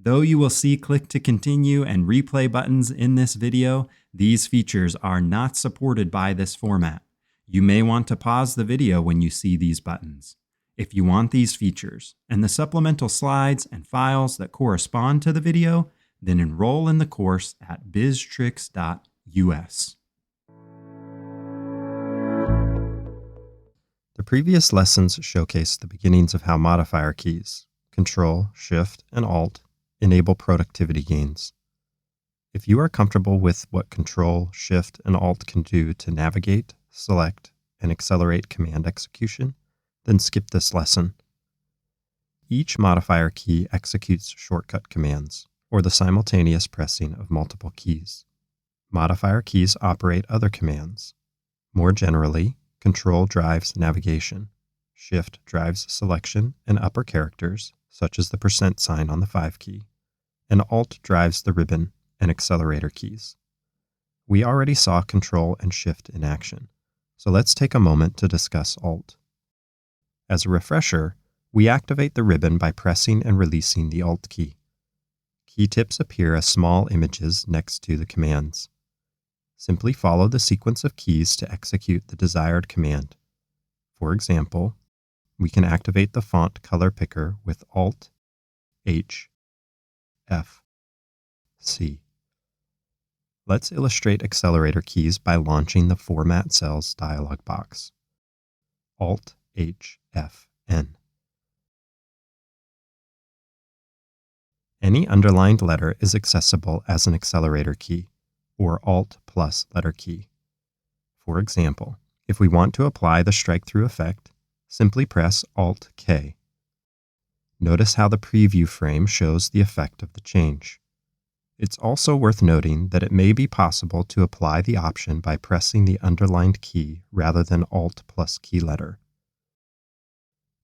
Though you will see click to continue and replay buttons in this video, these features are not supported by this format. You may want to pause the video when you see these buttons. If you want these features and the supplemental slides and files that correspond to the video, then enroll in the course at biztricks.us. The previous lessons showcased the beginnings of how modifier keys, Control, Shift, and Alt, enable productivity gains. If you are comfortable with what Control, Shift, and Alt can do to navigate, select, and accelerate command execution, then skip this lesson. Each modifier key executes shortcut commands, or the simultaneous pressing of multiple keys. Modifier keys operate other commands. More generally, Control drives navigation, Shift drives selection and upper characters, such as the % on the 5 key, and Alt drives the ribbon and accelerator keys. We already saw Control and Shift in action, so let's take a moment to discuss Alt. As a refresher, we activate the ribbon by pressing and releasing the Alt key. Key tips appear as small images next to the commands. Simply follow the sequence of keys to execute the desired command. For example, we can activate the font color picker with Alt, H, F, C. Let's illustrate accelerator keys by launching the Format Cells dialog box. Alt, H, F, N. Any underlined letter is accessible as an accelerator key, or Alt plus letter key. For example, if we want to apply the strike-through effect, simply press Alt-K. Notice how the preview frame shows the effect of the change. It's also worth noting that it may be possible to apply the option by pressing the underlined key rather than Alt plus key letter.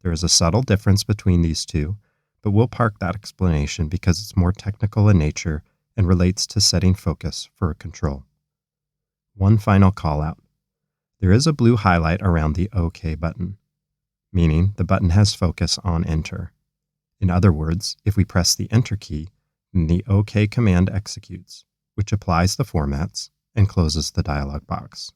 There is a subtle difference between these two, but we'll park that explanation because it's more technical in nature and relates to setting focus for a control. One final call-out. There is a blue highlight around the OK button, meaning the button has focus on Enter. In other words, if we press the Enter key, then the OK command executes, which applies the formats and closes the dialog box.